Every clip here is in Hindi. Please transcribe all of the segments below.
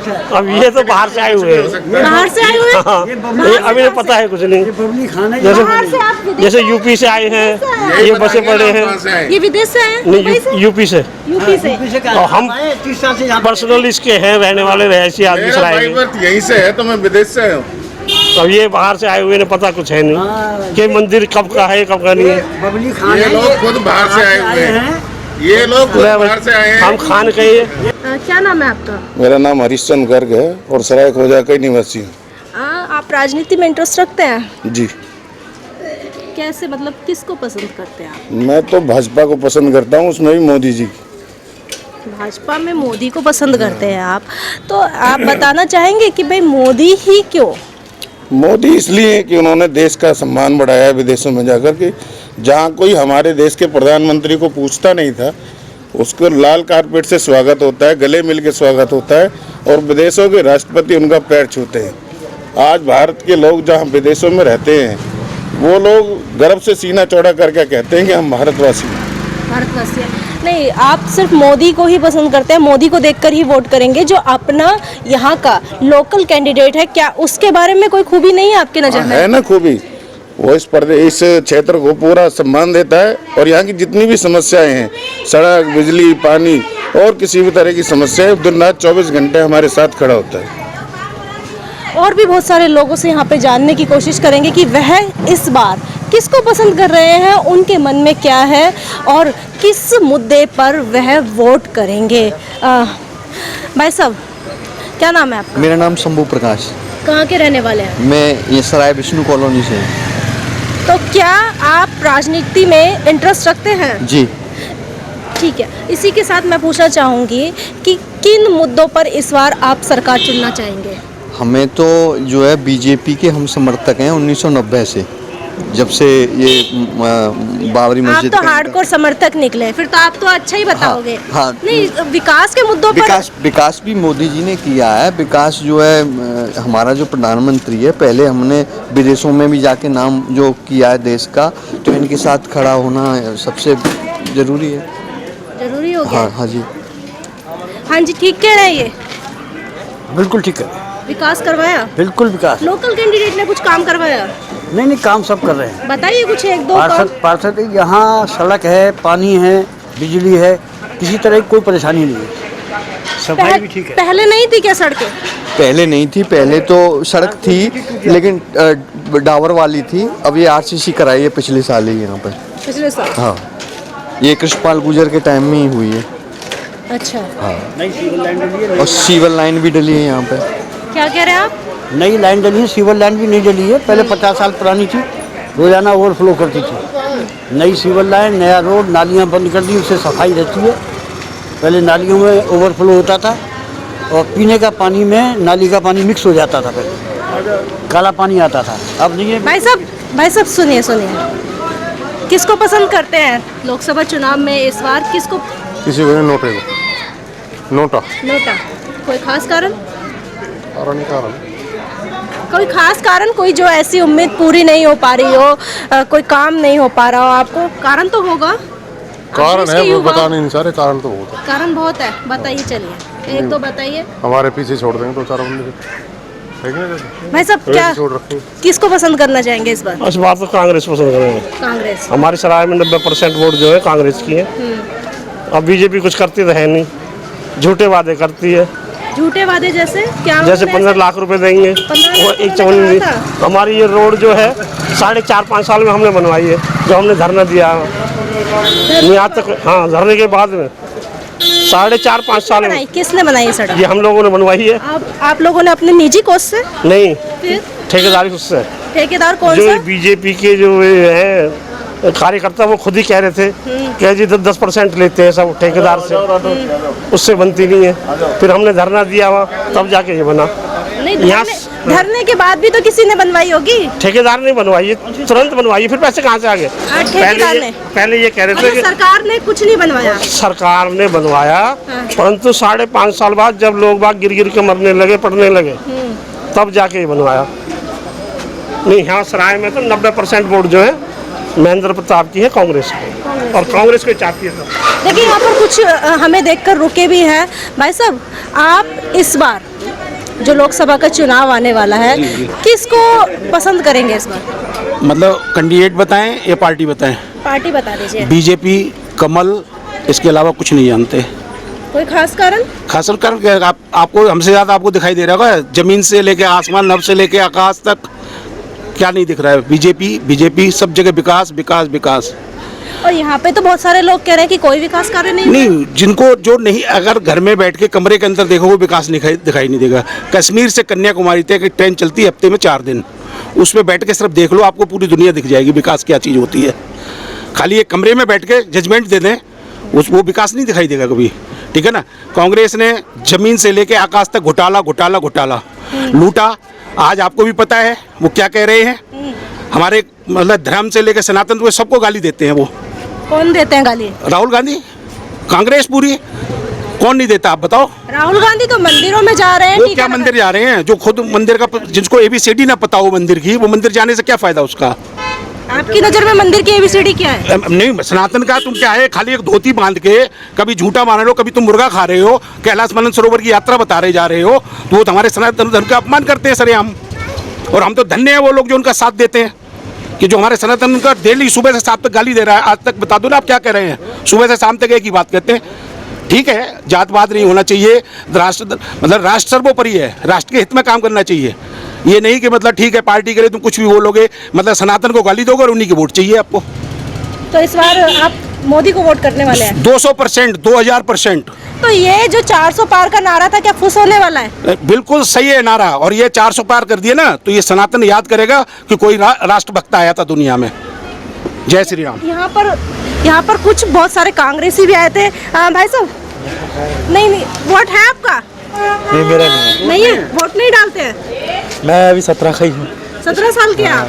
अब ये तो बाहर से आए हुए हैं। बाहर से आए हुए हैं? हाँ, ये अभी नहीं पता है कुछ नहीं। बाहर से आप विदेश जैसे यूपी से आए हैं, ये बसे पड़े हैं। ये विदेश से हैं? नहीं, मुंबई से? यूपी से। यूपी से। और हम 30 साल से यहाँ पर्सनल इसके हैं, रहने वाले रहायशी आदमी सराय में। यहीं से है तो मैं विदेश से आया हूँ। अब ये बाहर से आए हुए ने पता कुछ है नहीं कि मंदिर कब का है कब का नहीं है। बबली खान ये लोग खुद बाहर से आए हुए हैं। ये लोग खुद बाहर से आए हैं। हम खान कहिए। क्या नाम है आपका? मेरा नाम हरिश्चंद्र गर्ग है और सराय खोजा का निवासी हूँ। आप राजनीति में इंटरेस्ट रखते हैं? जी, कैसे, मतलब किसको पसंद करते हैं आप? मैं तो भाजपा को पसंद करता हूँ, उसमें भी मोदी जी। भाजपा में मोदी को पसंद करते हैं आप, तो आप बताना चाहेंगे कि भाई मोदी ही क्यों? मोदी इसलिए कि उन्होंने देश का सम्मान बढ़ाया विदेशों में जाकर के, जहाँ कोई हमारे देश के प्रधानमंत्री को पूछता नहीं था, उसको लाल कारपेट से स्वागत होता है, गले मिल के स्वागत होता है और विदेशों के राष्ट्रपति उनका पैर छूते हैं। आज भारत के लोग जहाँ विदेशों में रहते हैं, वो लोग गर्व से सीना चौड़ा करके कहते हैं कि हम भारतवासी हैं। भारतवासी हैं। नहीं, आप सिर्फ मोदी को ही पसंद करते हैं, मोदी को देखकर ही वोट करेंगे। जो अपना यहाँ का लोकल कैंडिडेट है, क्या उसके बारे में कोई खूबी नहीं है आपके नजर में? है ना खूबी, वो इस क्षेत्र को पूरा सम्मान देता है और यहाँ की जितनी भी समस्याएं हैं, सड़क, बिजली, पानी और किसी भी तरह की समस्याएं, दिन रात 24 घंटे हमारे साथ खड़ा होता है। और भी बहुत सारे लोगों से यहाँ पे जानने की कोशिश करेंगे कि वह इस बार किसको पसंद कर रहे हैं, उनके मन में क्या है और किस मुद्दे पर वह वोट करेंगे। भाई साहब, क्या नाम है आपका? मेरा नाम शंभू प्रकाश। कहाँ के रहने वाले हैं? मैं ये सराय विष्णु कॉलोनी से हूँ। तो क्या आप राजनीति में इंटरेस्ट रखते हैं? जी। ठीक है, इसी के साथ मैं पूछना चाहूँगी कि किन मुद्दों पर इस बार आप सरकार चुनना चाहेंगे? हमें तो जो है बीजेपी के हम समर्थक हैं 1990 से, जब से ये बाबरी मस्जिद। आप तो हार्डकोर समर्थक निकले, फिर तो आप तो अच्छा ही बताओगे। हाँ, नहीं, विकास के मुद्दों पर विकास भी मोदी जी ने किया है। विकास जो है हमारा जो प्रधानमंत्री है, पहले हमने विदेशों में भी जाके नाम जो किया है देश का, तो इनके साथ खड़ा होना सबसे जरूरी है। जरूरी हो गया। हाँ जी। हाँ जी, ठीक कह रहे हैं ये? बिल्कुल ठीक है। विकास करवाया? बिल्कुल विकास। लोकल कैंडिडेट ने कुछ काम करवाया? नहीं, काम सब कर रहे हैं। बताइए कुछ एक दो पार्षद यहाँ सड़क है, पानी है, बिजली है, किसी तरह की कोई परेशानी नहीं है। सफाई भी ठीक है। पहले नहीं थी क्या सड़कें? पहले नहीं थी, पहले तो सड़क थी लेकिन डावर वाली थी। अब ये आरसीसी कराई है पिछले साल ही यहाँ पर। पिछले साल? हाँ, ये कृष्णपाल गुर्जर के टाइम में ही हुई है। अच्छा। हाँ, नई सीवर लाइन डली है। और सीवर लाइन भी डली है यहाँ पे। क्या कह रहे हैं आप? नई लाइन डली है, सीवर लाइन भी नहीं डली है। पहले 50 साल पुरानी थी, रोजाना ओवरफ्लो करती थी। नई सीवर लाइन, नया रोड, नालियाँ बंद कर दी, उससे सफाई रहती है। पहले नालियों में ओवरफ्लो होता था और पीने का पानी में नाली का पानी मिक्स हो जाता था, पहले काला पानी आता था, अब नहीं है। भाई साहब सुनिए, किसको पसंद करते हैं लोकसभा चुनाव में इस बार? किसको? किसी को नोटा। कोई खास कारण? कोई खास कारण, कोई जो ऐसी उम्मीद पूरी नहीं हो पा रही हो, कोई काम नहीं हो पा रहा हो, आपको कारण तो होगा? कारण है, वो बता नहीं सारे कारण तो बहुत है। कारण बहुत है, बताइए, चलिए एक दो बताइए। हमारे पीछे छोड़ देंगे 2-4 बंदे। भाई साहब, क्या किसको पसंद करना चाहेंगे इस बार? इस बार तो कांग्रेस पसंद करेंगे। कांग्रेस? हमारी सराय में 90% वोट जो है कांग्रेस की है। अब बीजेपी कुछ करती तो है नहीं, झूठे वादे करती है। झूठे वादे जैसे क्या? जैसे 15 लाख रुपए देंगे, वो एक चवन्नी। हमारी ये रोड जो है 4.5 साल में हमने बनवाई है, जो हमने धरना दिया यहाँ तक। हाँ, धरने के बाद में 4.5 साल में। किसने बनाई सड़क? ये हम लोगों ने बनवाई है। आप लोगों ने अपने निजी कोष से? नहीं, फिर ठेकेदारी उससे। ठेकेदार कौन सा? जो बीजेपी के जो है कार्यकर्ता, वो खुद ही कह रहे थे कि जी 10% लेते हैं सब ठेकेदार से, उससे बनती नहीं है। फिर हमने धरना दिया वहाँ, तब जाके ये बना। नहीं, धरने के बाद भी तो किसी ने बनवाई होगी। ठेकेदार ने बनवाई है, तुरंत बनवाई है, फिर पैसे कहाँ से आ गए? पहले ये कह रहे थे कि सरकार ने कुछ नहीं बनवाया। सरकार ने बनवाया, परंतु 5.5 साल बाद जब लोग बाग गिर के मरने लगे, पड़ने लगे, तब जाके ये बनवाया। नहीं, यहाँ सराय में तो 90% वोट जो है महेंद्र प्रताप की है, कांग्रेस की, और कांग्रेस को चाहती है। देखिए, यहाँ पर कुछ हमें देखकर रुके भी हैं। भाई साहब, आप इस बार जो लोकसभा का चुनाव आने वाला है, किसको पसंद करेंगे इस बार? मतलब कैंडिडेट बताएं या पार्टी बताएं? पार्टी बता दीजिए। बीजेपी, कमल, इसके अलावा कुछ नहीं जानते। कोई खास कारण? खास कर क्या आपको हमसे ज़्यादा आपको दिखाई दे रहा होगा, जमीन से लेके आसमान, नभ से लेके आकाश तक क्या नहीं दिख रहा है? बीजेपी सब जगह विकास विकास विकास। और यहाँ पे तो बहुत सारे लोग कह रहे हैं कि कोई विकास कार्य नहीं। जिनको जो नहीं, अगर घर में बैठ के कमरे के अंदर देखोगे विकास दिखाई नहीं देगा। कश्मीर से कन्याकुमारी तक एक ट्रेन चलती है हफ्ते में 4 दिन, उसमें बैठ के सिर्फ देख लो, आपको पूरी दुनिया दिख जाएगी विकास क्या चीज़ होती है। खाली एक कमरे में बैठ के जजमेंट दे दें, वो विकास नहीं दिखाई देगा कभी, ठीक है ना। कांग्रेस ने जमीन से लेके आकाश तक घोटाला घोटाला घोटाला लूटा। आज आपको भी पता है वो क्या कह रहे हैं, हमारे मतलब धर्म से लेकर सनातन को सबको गाली देते हैं। वो कौन देते हैं गाली? राहुल गांधी, कांग्रेस पूरी। कौन नहीं देता आप बताओ? राहुल गांधी तो मंदिरों में जा रहे हैं। वो क्या मंदिर जा रहे हैं? जो खुद मंदिर का, जिसको ABCD ना पता हो मंदिर की, वो मंदिर जाने से क्या फायदा उसका? आपकी नजर में मंदिर की ABCD क्या है? नहीं, सनातन का तुम क्या है, खाली एक धोती बांध के कभी झूठा मार रहे हो, कभी तुम मुर्गा खा रहे हो, कैलाश मानस सरोवर की यात्रा बता रहे जा रहे हो, तो वो हमारे सनातन धर्म का अपमान करते हैं सरेआम। और हम तो धन्य है वो लोग जो उनका साथ देते हैं, कि जो हमारे सनातन का डेली सुबह से शाम तक गाली दे रहा है। आज तक बता दो ना आप क्या कह रहे हैं, सुबह से शाम तक एक ही बात कहते हैं। ठीक है, जातवाद नहीं होना चाहिए, राष्ट्र मतलब राष्ट्र सर्वोपरि है, राष्ट्र के हित में काम करना चाहिए। ये नहीं कि मतलब ठीक है पार्टी के लिए तुम कुछ भी बोलोगे, मतलब सनातन को गाली दोगे और उन्हीं की वोट चाहिए आपको। तो इस बार आप मोदी को वोट करने वाले हैं? 200%, 2000%। तो ये जो 400 पार का नारा था, क्या फुस होने वाला है? बिल्कुल सही है नारा, और ये 400 पार कर दिए ना, तो ये सनातन याद करेगा कि कोई राष्ट्रभक्त आया था दुनिया में। जय श्री राम। यहाँ पर कुछ बहुत सारे कांग्रेसी भी आए थे। भाई साहब, नहीं वोट है आपका? नहीं, मेरा नहीं है। वोट नहीं डालते हैं? मैं अभी 17 का ही हूँ। 17 साल के आप?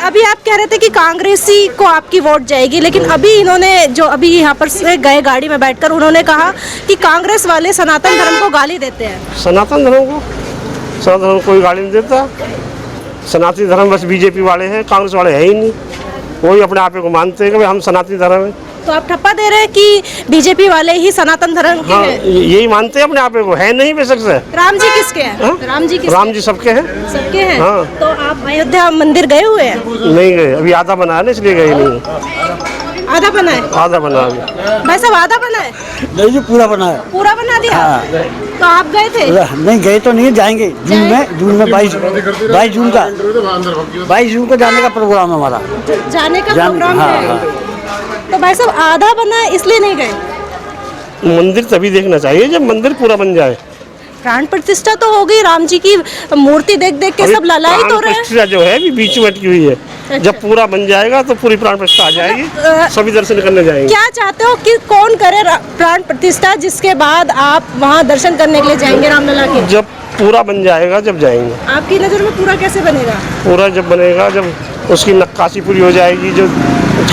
अभी आप कह रहे थे कि कांग्रेसी को आपकी वोट जाएगी, लेकिन अभी इन्होंने जो अभी यहाँ पर से गए गाड़ी में बैठकर, उन्होंने कहा कि कांग्रेस वाले सनातन धर्म को गाली देते हैं। सनातन धर्म कोई गाली नहीं देता। सनातनी धर्म बस बीजेपी वाले हैं, कांग्रेस वाले है ही नहीं। वही अपने आप को मानते हैं कि हम सनातनी धर्म है। तो आप ठप्पा दे रहे हैं कि बीजेपी वाले ही सनातन धर्म के हाँ, हैं? यही मानते हैं अपने आप को, है नहीं बेशक से। राम जी किसके हैं? हाँ? राम जी किसके? राम जी सबके हैं। सबके हैं। हाँ। तो आप अयोध्या मंदिर गए हुए हैं? नहीं गए, अभी आधा बना है ना, इसलिए गए नहीं। आधा बना है? आधा बना है भाई साहब, आधा बना है? नहीं जी, पूरा बना है। पूरा बना दिया? हाँ। तो आप गए थे? नहीं गए तो नहीं, जाएंगे जून में 22 जून का 22 जून को जाने का प्रोग्राम है हमारा। जाने का प्रोग्राम है। हाँ। तो भाई साहब, आधा बना है इसलिए नहीं गए? मंदिर तभी देखना चाहिए जब मंदिर पूरा बन जाए। प्राण प्रतिष्ठा तो हो गई, राम जी की मूर्ति देख देख के सब ललाई तो रहे हैं। प्रतिष्ठा जो है अभी बीच में अटकी हुई है। अच्छा। जब पूरा बन जाएगा तो पूरी प्राण प्रतिष्ठा आ जाएगी, सभी दर्शन करने जाएंगे। क्या चाहते हो कि कौन करे प्राण प्रतिष्ठा, जिसके बाद आप वहाँ दर्शन करने के लिए जाएंगे रामलला के? जब पूरा बन जाएगा जब जाएंगे। आपकी नज़र में पूरा कैसे बनेगा? पूरा जब बनेगा, जब उसकी नक्काशी पूरी हो जाएगी, जो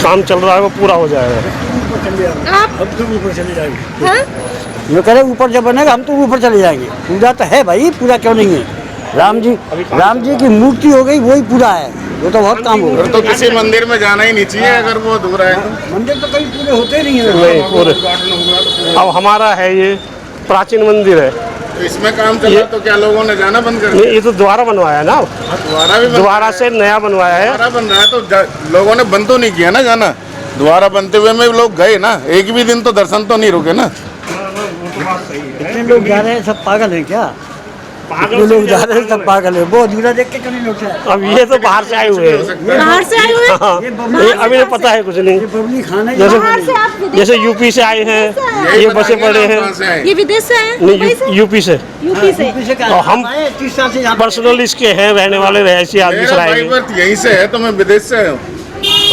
काम चल रहा है वो पूरा हो जाएगा। आप ऊपर चले जाएंगे। हाँ? ये कह रहे ऊपर जब बनेगा हम तो ऊपर चले जाएंगे। पूरा तो है भाई, पूरा क्यों नहीं है? राम जी की मूर्ति हो गई, वही पूरा है। वो तो बहुत काम होगा। तो किसी मंदिर में जाना ही नहीं चाहिए अगर वो अधूरा है तो। मंदिर तो कहीं पूरे होते नहीं है। नहीं पूरे। अब हमारा है ये प्राचीन मंदिर है, तो इसमें काम चला तो क्या लोगों ने जाना बंद कर नहीं, ये तो दोबारा बनवाया ना, दोबारा भी दोबारा से नया बनवाया है। दोबारा बन रहा है तो लोगों ने बंद तो नहीं किया ना जाना। दोबारा बनते हुए में लोग गए ना, एक भी दिन तो दर्शन तो नहीं रुके ना। इतने लोग जा रहे हैं, सब पागल हैं क्या? इतने लोग जा रहे हैं, सब पागल है। वो अधूरा देख के क्यों नहीं लोग? अब ये तो बाहर से आए हुए हैं। बाहर से आए हुए हैं? हाँ, ये अभी नहीं पता है कुछ नहीं। पब्लिक खाना बाहर से आप विदेश जैसे यूपी से आए हैं, ये बसे पड़े हैं। ये विदेश से हैं? नहीं, मुंबई से? यूपी से। यूपी से। और हम 30 साल से पर्सनल इसके हैं, रहने वाले रहसी आदमी मेरा सराय भाई में। बर्थ यहीं से है तो मैं विदेश से आया हूँ।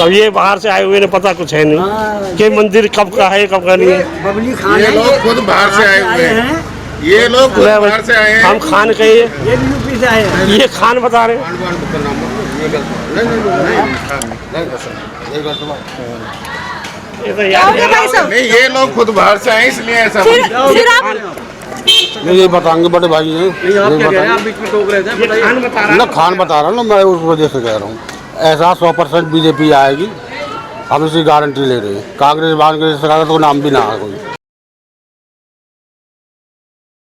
अब ये बाहर से आए हुए ने पता कुछ है नहीं कि मंदिर कब का है कब का नहीं है। पब्लिक खाना ये लोग खुद बाहर से आए हुए हैं। ये लोग खुद बाहर से आए हैं। हम खान कहिए, ये भी यूपी से आए हैं। ये खान बता रहे हैं। ये तो क्या हो गया भाई साहब? नहीं, ये लोग खुद बाहर से आए इसलिए ऐसा फिर आप ये बताएंगे बड़े भाई हैं। खान बता रहा ना खान बता रहा हूँ ना, मैं उस वजह से कह रहा हूँ। ऐसा 100% बीजेपी आएगी, हम इसकी गारंटी ले रहे हैं। कांग्रेस सरकार का तो नाम भी ना है कोई।